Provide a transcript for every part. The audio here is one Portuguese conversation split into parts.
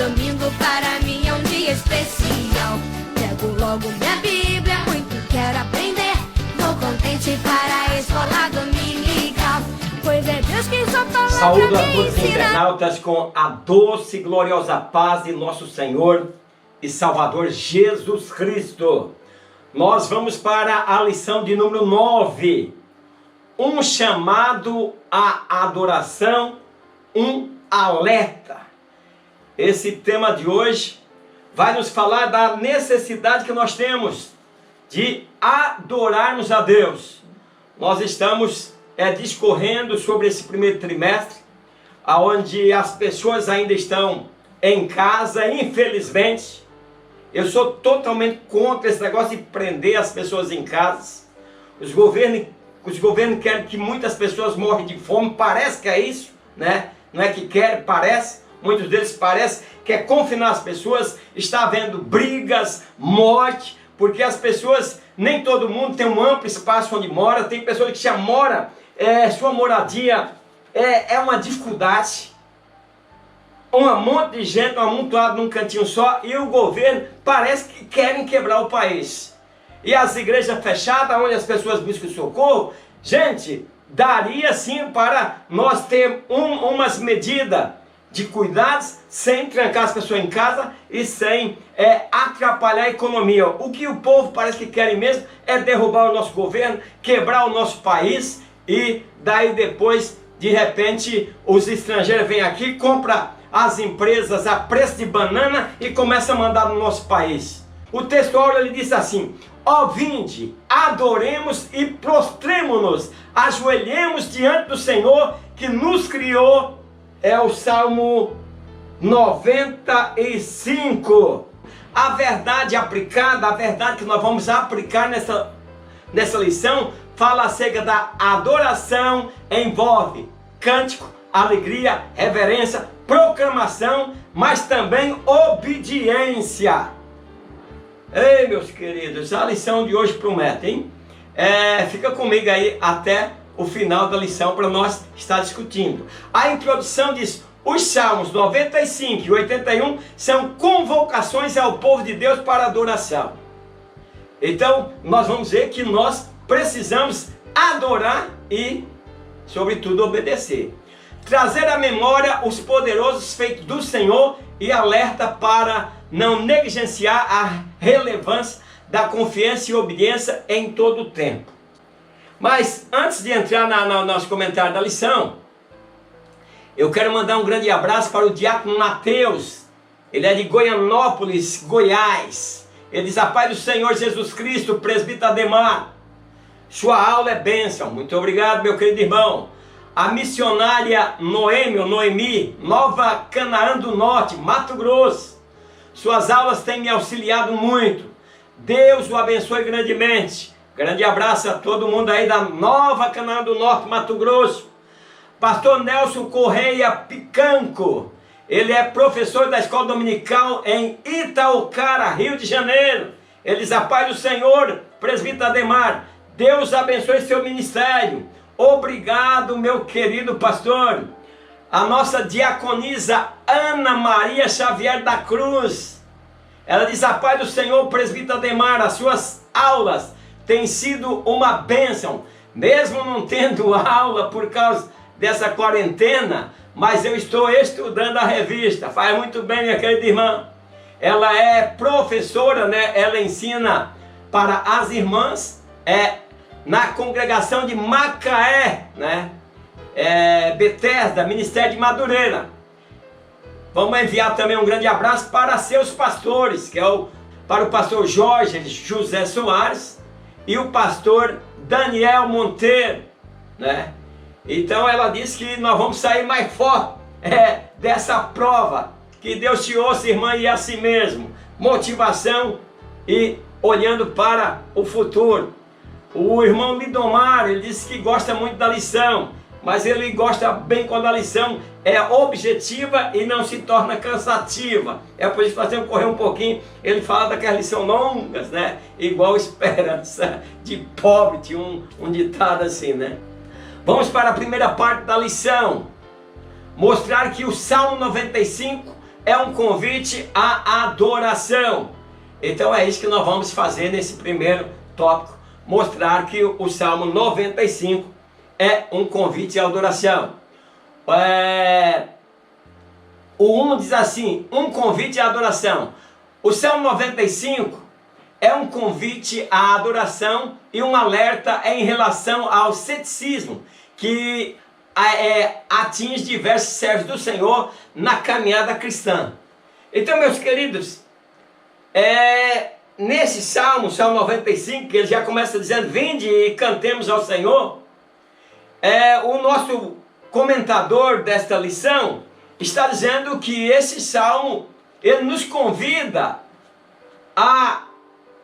domingo para mim é um dia especial. Pego logo minha Bíblia, muito quero aprender. Vou contente para a escola dominical, pois é Deus quem só fala. Saúdo a todos os internautas com a doce e gloriosa paz de nosso Senhor e Salvador Jesus Cristo. Nós vamos para a lição de número 9. Um chamado à adoração, um alerta. Esse tema de hoje vai nos falar da necessidade que nós temos de adorarmos a Deus. Nós estamos discorrendo sobre esse primeiro trimestre, onde as pessoas ainda estão em casa, infelizmente. Eu sou totalmente contra esse negócio de prender as pessoas em casa. Os governos querem que muitas pessoas morrem de fome, parece que é isso, né? Não é que querem, parece. Muitos deles parece que é confinar as pessoas. Está havendo brigas, morte, porque as pessoas, nem todo mundo tem um amplo espaço onde mora. Tem pessoas que já moram, sua moradia é uma dificuldade. Um monte de gente amontoada num cantinho só, e o governo parece que querem quebrar o país. E as igrejas fechadas, onde as pessoas buscam socorro, gente, daria sim para nós ter umas medidas de cuidados, sem trancar as pessoas em casa e sem atrapalhar a economia. O que o povo parece que querem mesmo é derrubar o nosso governo, quebrar o nosso país, e daí depois, de repente, os estrangeiros vêm aqui, compram as empresas a preço de banana e começam a mandar no nosso país. O texto áureo, ele diz assim: ó, vinde, adoremos e prostremo-nos, ajoelhemos diante do Senhor que nos criou. É o Salmo 95. A verdade aplicada, a verdade que nós vamos aplicar nessa lição, fala acerca da adoração, envolve cântico, alegria, reverência, proclamação, mas também obediência. Ei, meus queridos, a lição de hoje promete, hein? Fica comigo aí até o final da lição para nós estar discutindo. A introdução diz: os Salmos 95 e 81 são convocações ao povo de Deus para adoração. Então, nós vamos ver que nós precisamos adorar e, sobretudo, obedecer. Trazer à memória os poderosos feitos do Senhor e alerta para não negligenciar a relevância da confiança e obediência em todo o tempo. Mas antes de entrar no nosso comentário da lição, eu quero mandar um grande abraço para o diácono Mateus. Ele é de Goianópolis, Goiás. Ele diz: a paz do Senhor Jesus Cristo, presbítero Ademar. Sua aula é bênção. Muito obrigado, meu querido irmão. A missionária Noemi, Nova Canaã do Norte, Mato Grosso. Suas aulas têm me auxiliado muito. Deus o abençoe grandemente. Grande abraço a todo mundo aí da Nova Canaã do Norte, Mato Grosso. Pastor Nelson Correia Picanco. Ele é professor da escola dominical em Itaocara, Rio de Janeiro. Ele diz: a paz do Senhor, presbítero Ademar. Deus abençoe seu ministério. Obrigado, meu querido pastor. A nossa diaconisa Ana Maria Xavier da Cruz. Ela diz: a paz do Senhor, presbítero Ademar. As suas aulas têm sido uma bênção. Mesmo não tendo aula por causa dessa quarentena, mas eu estou estudando a revista. Faz muito bem, minha querida irmã. Ela é professora, né? Ela ensina para as irmãs na congregação de Macaé, né? Betesda, Ministério de Madureira. Vamos enviar também um grande abraço para seus pastores, que é para o pastor Jorge José Soares e o pastor Daniel Monteiro, né? Então ela disse que nós vamos sair mais forte dessa prova. Que Deus te ouça, irmã, e é assim mesmo. Motivação e olhando para o futuro. O irmão Lidomar, ele disse que gosta muito da lição, mas ele gosta bem quando a lição é objetiva e não se torna cansativa. É por isso que nós temos que correr um pouquinho. Ele fala daquelas lições longas, né? Igual esperança de pobre, tinha um ditado assim, né? Vamos para a primeira parte da lição. Mostrar que o Salmo 95 é um convite à adoração. Então é isso que nós vamos fazer nesse primeiro tópico, mostrar que o Salmo 95 é um convite à adoração. O 1 diz assim, um convite à adoração. O Salmo 95 é um convite à adoração e um alerta em relação ao ceticismo que atinge diversos servos do Senhor na caminhada cristã. Então, meus queridos, nesse Salmo 95, que ele já começa dizendo, vinde e cantemos ao Senhor, o nosso comentador desta lição está dizendo que esse Salmo, ele nos convida a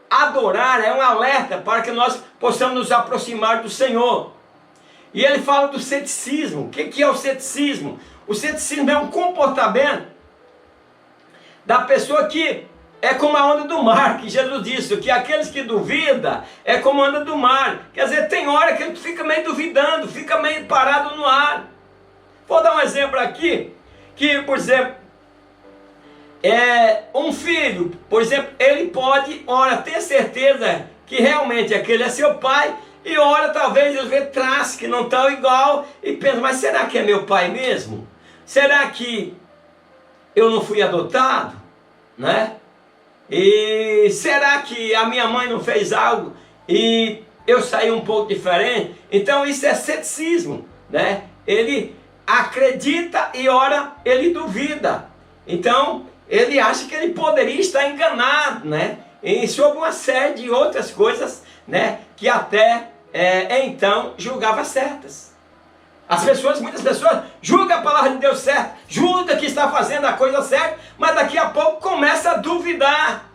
adorar, é um alerta para que nós possamos nos aproximar do Senhor. E ele fala do ceticismo. O que é o ceticismo? O ceticismo é um comportamento da pessoa que é como a onda do mar, que Jesus disse, que aqueles que duvidam é como a onda do mar. Quer dizer, tem hora que ele fica meio duvidando, fica meio parado no ar. Vou dar um exemplo aqui, que, por exemplo, um filho, por exemplo, ele pode, ora, ter certeza que realmente aquele é seu pai, e ora, talvez ele vê traços que não estão igual, e pensa, mas será que é meu pai mesmo? Será que eu não fui adotado? Né? E será que a minha mãe não fez algo e eu saí um pouco diferente? Então isso é ceticismo, né? Ele acredita e ora ele duvida. Então ele acha que ele poderia estar enganado, né? E sobre uma série de outras coisas, né? Que até então julgava certas. Muitas pessoas julgam a palavra de Deus certa, julgam que está fazendo a coisa certa, mas daqui a pouco começa a duvidar.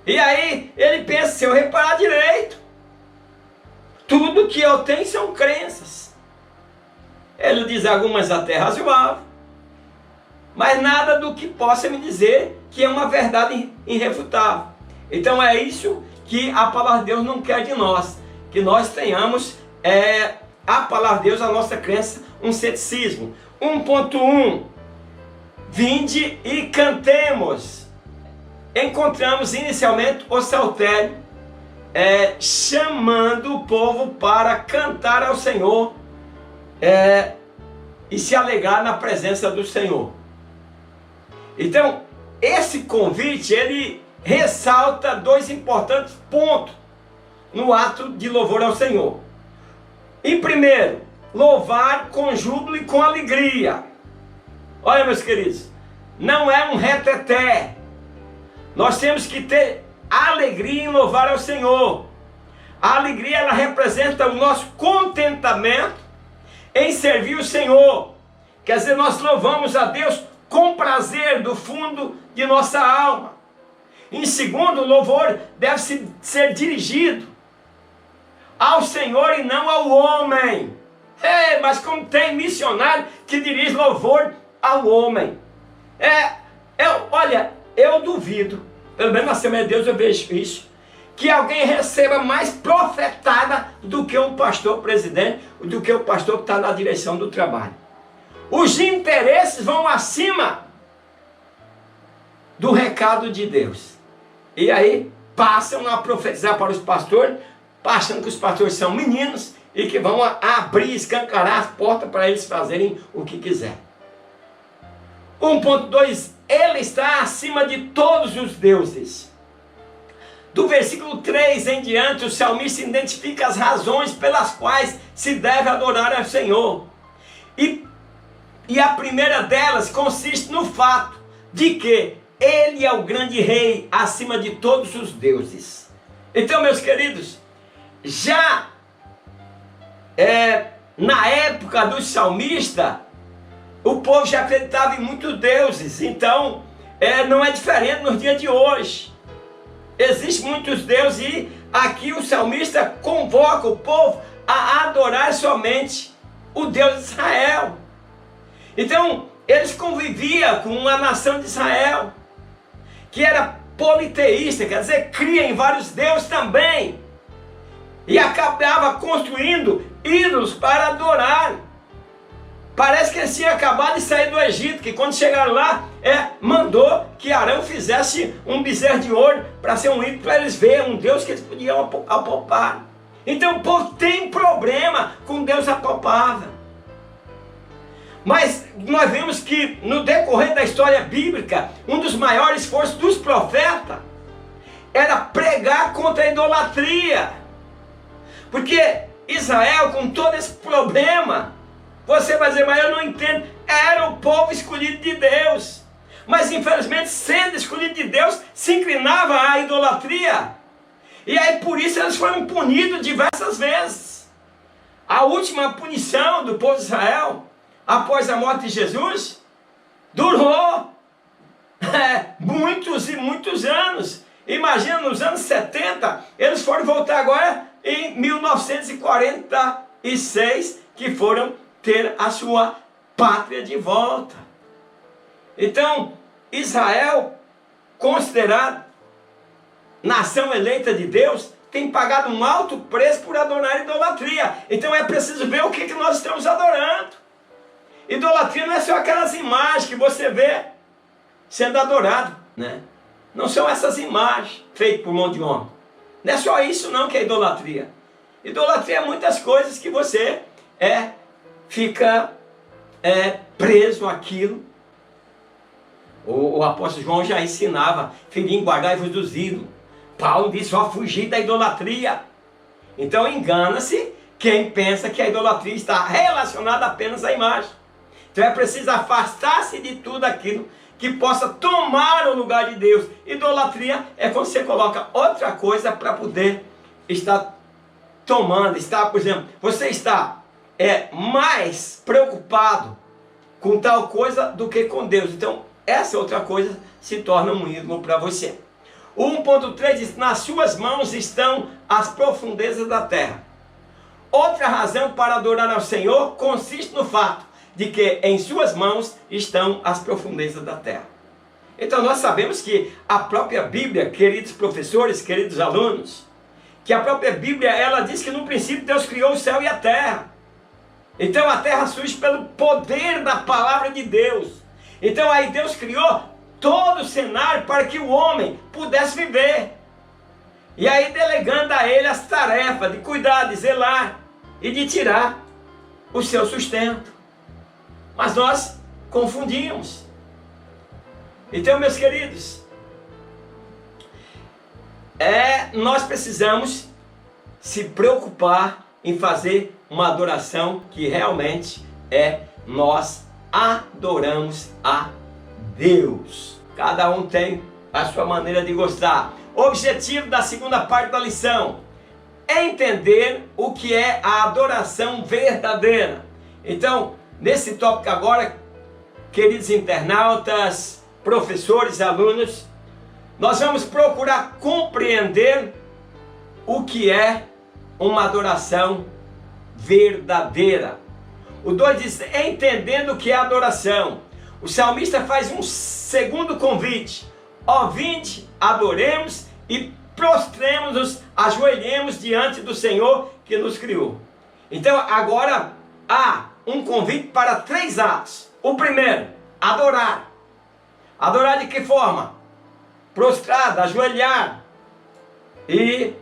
E aí ele pensa, se eu reparar direito, tudo que eu tenho são crenças. Ele diz algumas até razoáveis, mas nada do que possa me dizer que é uma verdade irrefutável. Então é isso que a palavra de Deus não quer de nós, que nós tenhamos a palavra de Deus, a nossa crença, um ceticismo. 1.1, vinde e cantemos. Encontramos inicialmente o saltério chamando o povo para cantar ao Senhor e se alegrar na presença do Senhor. Então, esse convite, ele ressalta dois importantes pontos no ato de louvor ao Senhor. Em primeiro, louvar com júbilo e com alegria. Olha, meus queridos, não é um reteté. Nós temos que ter alegria em louvar ao Senhor. A alegria, ela representa o nosso contentamento em servir o Senhor. Quer dizer, nós louvamos a Deus com prazer do fundo de nossa alma. Em segundo, o louvor deve ser dirigido ao Senhor e não ao homem. Mas como tem missionário que dirige louvor ao homem. Olha, eu duvido, pelo menos na Assembleia de Deus eu vejo isso, que alguém receba mais profetada do que um pastor presidente, do que o pastor que está na direção do trabalho. Os interesses vão acima do recado de Deus. E aí passam a profetizar para os pastores, achando que os pastores são meninos e que vão abrir, escancarar as portas para eles fazerem o que quiser. 1.2, ele está acima de todos os deuses. Do versículo 3 em diante, o salmista identifica as razões pelas quais se deve adorar ao Senhor. E a primeira delas consiste no fato de que ele é o grande rei acima de todos os deuses. Então, meus queridos, já na época do salmista, o povo já acreditava em muitos deuses. Então, não é diferente nos dias de hoje. Existem muitos deuses e aqui o salmista convoca o povo a adorar somente o Deus de Israel. Então, eles conviviam com a nação de Israel, que era politeísta, quer dizer, cria em vários deuses também. E acabava construindo ídolos para adorar. Parece que eles tinham acabado de sair do Egito, que quando chegaram lá, mandou que Arão fizesse um bezerro de ouro para ser um ídolo, para eles verem um Deus que eles podiam apalpar. Então o povo tem problema com Deus apalpável. Mas nós vemos que no decorrer da história bíblica, um dos maiores esforços dos profetas era pregar contra a idolatria. Porque Israel, com todo esse problema, você vai dizer, mas eu não entendo, era o povo escolhido de Deus. Mas infelizmente, sendo escolhido de Deus, se inclinava à idolatria. E aí por isso eles foram punidos diversas vezes. A última punição do povo de Israel, após a morte de Jesus, durou muitos e muitos anos. Imagina, nos anos 70, eles foram voltar agora em 1946, que foram ter a sua pátria de volta. Então, Israel, considerado nação eleita de Deus, tem pagado um alto preço por adorar a idolatria. Então é preciso ver o que nós estamos adorando. Idolatria não é só aquelas imagens que você vê sendo adorado, né? Não são essas imagens feitas por mão de homem. Não é só isso não que é idolatria. Idolatria é muitas coisas que você fica preso àquilo. O apóstolo João já ensinava, filhinho, guardai-vos dos ídolos. Paulo disse, ó, fugir da idolatria. Então engana-se quem pensa que a idolatria está relacionada apenas à imagem. Então é preciso afastar-se de tudo aquilo que possa tomar o lugar de Deus. Idolatria é quando você coloca outra coisa para poder estar tomando. Por exemplo, você está mais preocupado com tal coisa do que com Deus. Então essa outra coisa se torna um ídolo para você. O 1.3 diz, nas suas mãos estão as profundezas da terra. Outra razão para adorar ao Senhor consiste no fato de que em suas mãos estão as profundezas da terra. Então nós sabemos que a própria Bíblia, queridos professores, queridos alunos, que a própria Bíblia, ela diz que no princípio Deus criou o céu e a terra. Então a terra surge pelo poder da palavra de Deus. Então aí Deus criou todo o cenário para que o homem pudesse viver. E aí delegando a ele as tarefas de cuidar, de zelar e de tirar o seu sustento. Mas nós confundimos. Então, meus queridos, nós precisamos se preocupar em fazer uma adoração que realmente nós adoramos a Deus. Cada um tem a sua maneira de gostar. O objetivo da segunda parte da lição é entender o que é a adoração verdadeira. Então, nesse tópico agora, queridos internautas, professores, alunos, nós vamos procurar compreender o que é uma adoração verdadeira. O 2 diz, entendendo o que é adoração. O salmista faz um segundo convite. Ó, vinde, adoremos e prostremos-nos, ajoelhemos diante do Senhor que nos criou. Então agora há um convite para 3 atos. O primeiro, adorar. Adorar de que forma? Prostrado, ajoelhar. E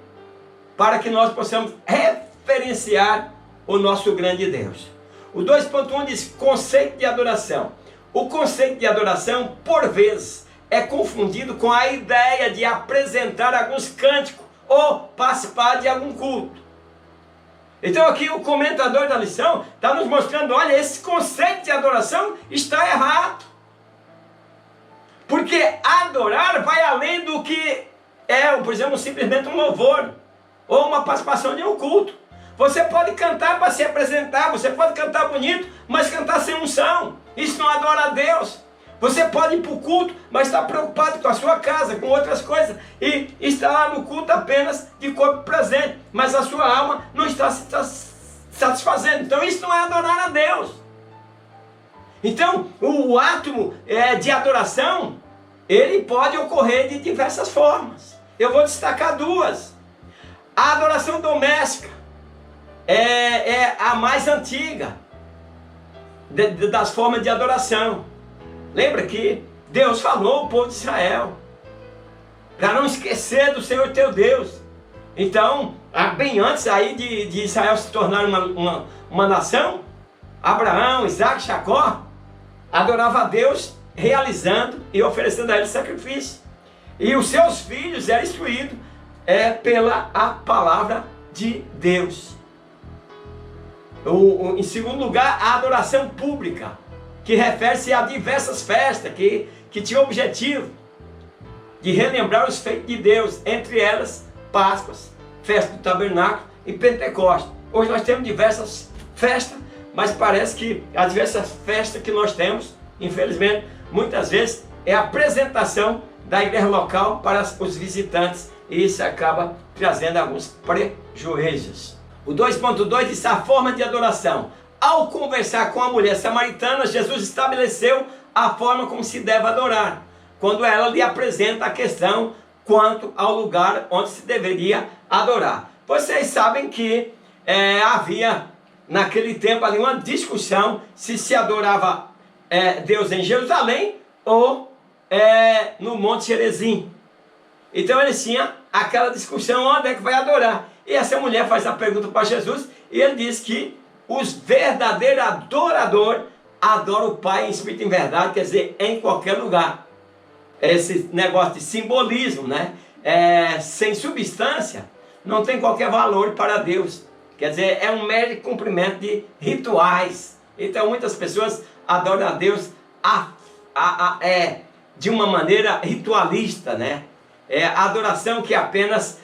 para que nós possamos referenciar o nosso grande Deus. O 2.1 diz conceito de adoração. O conceito de adoração, por vezes, é confundido com a ideia de apresentar alguns cânticos ou participar de algum culto. Então aqui o comentador da lição está nos mostrando, olha, esse conceito de adoração está errado. Porque adorar vai além do que por exemplo, simplesmente um louvor ou uma participação de um culto. Você pode cantar para se apresentar, você pode cantar bonito, mas cantar sem unção. Isso não adora a Deus. Você pode ir para o culto, mas está preocupado com a sua casa, com outras coisas, e está lá no culto apenas de corpo presente, mas a sua alma não está se satisfazendo. Então isso não é adorar a Deus. Então o ato de adoração, ele pode ocorrer de diversas formas. Eu vou destacar 2. A adoração doméstica é a mais antiga. das formas de adoração. Lembra que Deus falou ao povo de Israel para não esquecer do Senhor teu Deus. Então, bem antes aí de Israel se tornar uma nação, Abraão, Isaac, Jacó adorava a Deus realizando e oferecendo a ele sacrifício. E os seus filhos eram instruídos pela a palavra de Deus. Em segundo lugar, a adoração pública, que refere-se a diversas festas que tinham o objetivo de relembrar os feitos de Deus, entre elas Páscoas, Festa do Tabernáculo e Pentecostes. Hoje nós temos diversas festas, mas parece que as diversas festas que nós temos, infelizmente, muitas vezes é a apresentação da igreja local para os visitantes, e isso acaba trazendo alguns prejuízos. O 2.2 diz a forma de adoração. Ao conversar com a mulher samaritana, Jesus estabeleceu a forma como se deve adorar, quando ela lhe apresenta a questão quanto ao lugar onde se deveria adorar. Vocês sabem que havia naquele tempo ali uma discussão se adorava Deus em Jerusalém ou no Monte Gerizim. Então eles tinham aquela discussão, onde é que vai adorar? E essa mulher faz a pergunta para Jesus, e ele diz que os verdadeiros adoradores adoram o Pai em espírito e em verdade, quer dizer, em qualquer lugar. Esse negócio de simbolismo, né? Sem substância, não tem qualquer valor para Deus. Quer dizer, é um mero cumprimento de rituais. Então muitas pessoas adoram a Deus de uma maneira ritualista, né? A adoração que apenas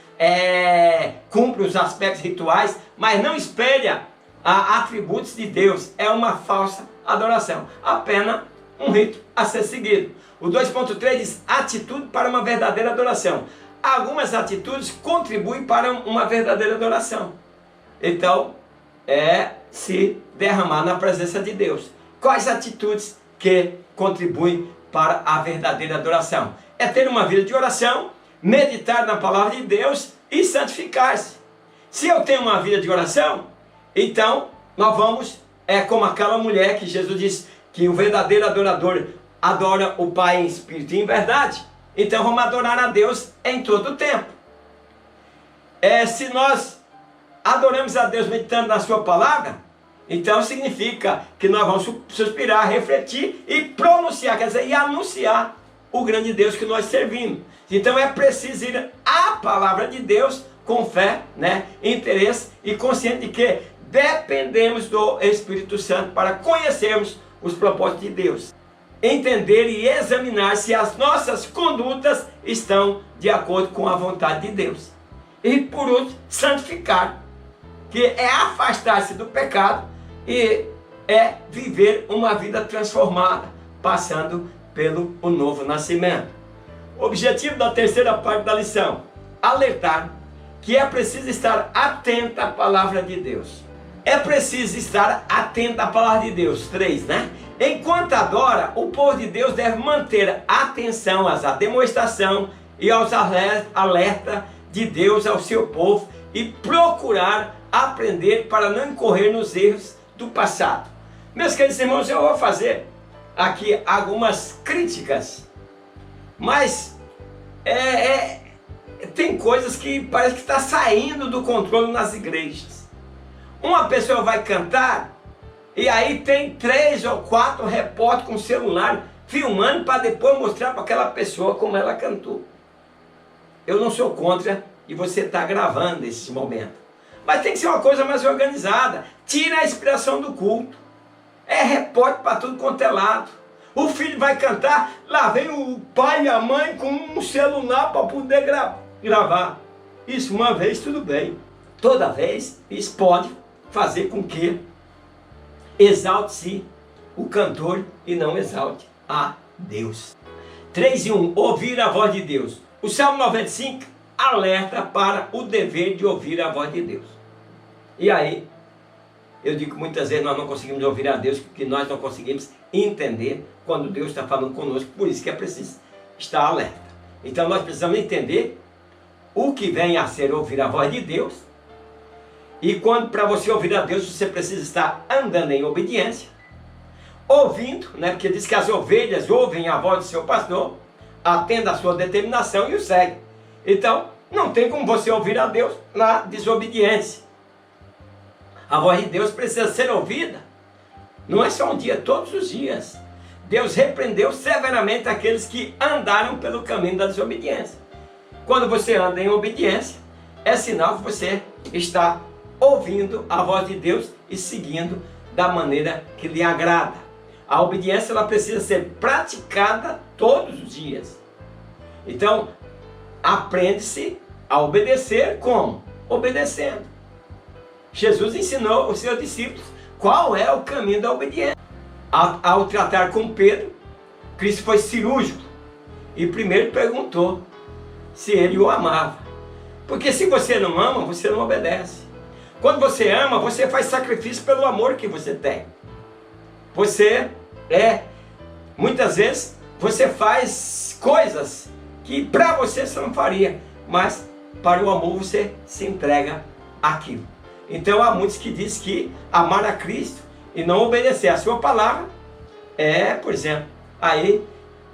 cumpre os aspectos rituais, mas não espelha atributos de Deus. É uma falsa adoração, apenas um rito a ser seguido. O 2.3 diz atitude para uma verdadeira adoração. Algumas atitudes contribuem para uma verdadeira adoração. Então, se derramar na presença de Deus. Quais atitudes que contribuem para a verdadeira adoração? É ter uma vida de oração, meditar na palavra de Deus e santificar-se. Se eu tenho uma vida de oração, então nós vamos, como aquela mulher que Jesus disse que o verdadeiro adorador adora o Pai em espírito e em verdade. Então vamos adorar a Deus em todo o tempo. Se nós adoramos a Deus meditando na sua palavra, então significa que nós vamos suspirar, refletir e pronunciar, quer dizer, e anunciar o grande Deus que nós servimos. Então é preciso ir à palavra de Deus com fé, né, interesse e consciente de que dependemos do Espírito Santo para conhecermos os propósitos de Deus. Entender e examinar se as nossas condutas estão de acordo com a vontade de Deus. E por último, santificar, que é afastar-se do pecado e viver uma vida transformada, passando pelo novo nascimento. O objetivo da terceira parte da lição: alertar que é preciso estar atento à palavra de Deus. É preciso estar atento à palavra de Deus. 3, né? Enquanto adora, o povo de Deus deve manter atenção às demonstrações e aos alertas de Deus ao seu povo e procurar aprender para não incorrer nos erros do passado. Meus queridos irmãos, eu vou fazer aqui algumas críticas, mas tem coisas que parece que está saindo do controle nas igrejas. Uma pessoa vai cantar e aí tem 3 ou 4 repórteres com celular filmando para depois mostrar para aquela pessoa como ela cantou. Eu não sou contra e você está gravando esse momento, mas tem que ser uma coisa mais organizada. Tira a inspiração do culto. É repórter para tudo quanto é lado. O filho vai cantar, lá vem o pai e a mãe com um celular para poder gravar. Isso uma vez tudo bem. Toda vez isso pode fazer com que exalte-se o cantor e não exalte a Deus. 3:1, ouvir a voz de Deus. O Salmo 95 alerta para o dever de ouvir a voz de Deus. E aí, eu digo que muitas vezes nós não conseguimos ouvir a Deus, porque nós não conseguimos entender quando Deus está falando conosco, por isso que é preciso estar alerta. Então nós precisamos entender o que vem a ser ouvir a voz de Deus, e quando para você ouvir a Deus, você precisa estar andando em obediência, ouvindo, né? Porque diz que as ovelhas ouvem a voz do seu pastor, atendem a sua determinação e o seguem. Então, não tem como você ouvir a Deus na desobediência. A voz de Deus precisa ser ouvida. Não é só um dia, todos os dias. Deus repreendeu severamente aqueles que andaram pelo caminho da desobediência. Quando você anda em obediência, é sinal que você está ouvindo a voz de Deus e seguindo da maneira que lhe agrada. A obediência ela precisa ser praticada todos os dias. Então, aprende-se a obedecer como? Obedecendo. Jesus ensinou os seus discípulos qual é o caminho da obediência. Ao tratar com Pedro, Cristo foi cirúrgico e primeiro perguntou se ele o amava. Porque se você não ama, você não obedece. Quando você ama, você faz sacrifício pelo amor que você tem. Muitas vezes, você faz coisas que para você não faria, mas para o amor você se entrega àquilo. Então há muitos que dizem que amar a Cristo e não obedecer a sua palavra por exemplo, aí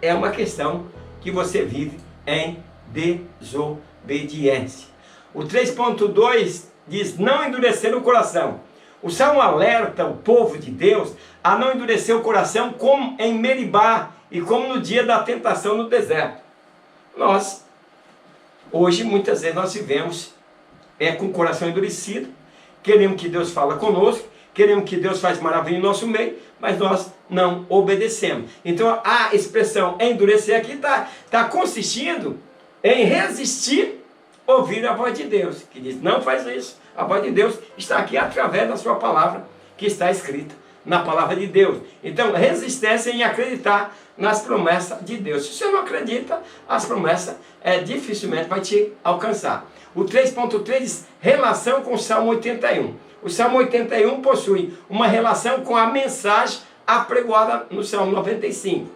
é uma questão que você vive em desobediência. O 3.2 diz não endurecer o coração. O Salmo alerta o povo de Deus a não endurecer o coração como em Meribá e como no dia da tentação no deserto. Hoje muitas vezes nós vivemos com o coração endurecido, queremos que Deus fale conosco, queremos que Deus faça maravilha em nosso meio, mas nós não obedecemos. Então a expressão endurecer aqui está consistindo em resistir ouvir a voz de Deus, que diz, não faz isso. A voz de Deus está aqui através da sua palavra, que está escrita na palavra de Deus. Então, resistência em acreditar nas promessas de Deus. Se você não acredita, as promessas dificilmente vai te alcançar. O 3.3 diz, relação com o Salmo 81. O Salmo 81 possui uma relação com a mensagem apregoada no Salmo 95,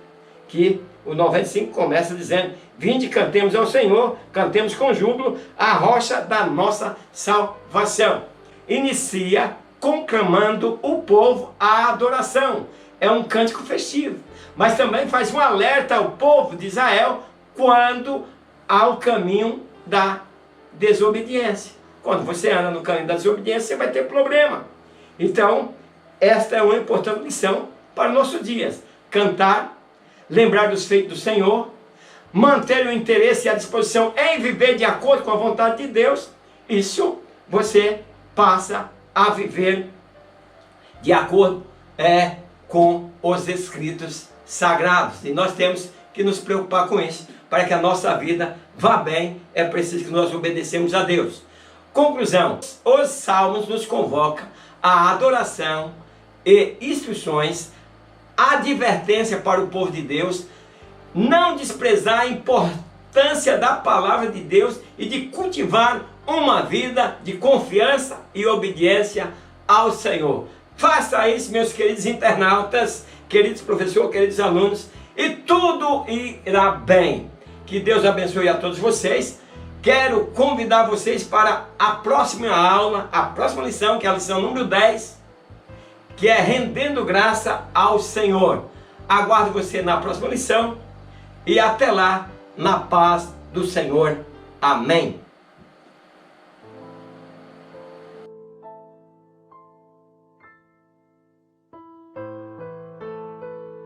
que o 95 começa dizendo, vinde, cantemos ao Senhor, cantemos com júbilo, a rocha da nossa salvação. Inicia conclamando o povo à adoração. É um cântico festivo, mas também faz um alerta ao povo de Israel quando ao caminho da desobediência. Quando você anda no caminho da desobediência, você vai ter problema. Então, esta é uma importante lição para os nossos dias. Cantar, lembrar dos feitos do Senhor, manter o interesse e a disposição em viver de acordo com a vontade de Deus. Isso você passa a viver de acordo com os escritos sagrados. E nós temos que nos preocupar com isso. Para que a nossa vida vá bem, é preciso que nós obedecemos a Deus. Conclusão, os salmos nos convocam à adoração e instruções, advertência para o povo de Deus, não desprezar a importância da palavra de Deus e de cultivar uma vida de confiança e obediência ao Senhor. Faça isso, meus queridos internautas, queridos professores, queridos alunos, e tudo irá bem. Que Deus abençoe a todos vocês. Quero convidar vocês para a próxima aula, a próxima lição, que é a lição número 10, que é rendendo graça ao Senhor. Aguardo você na próxima lição e até lá, na paz do Senhor. Amém.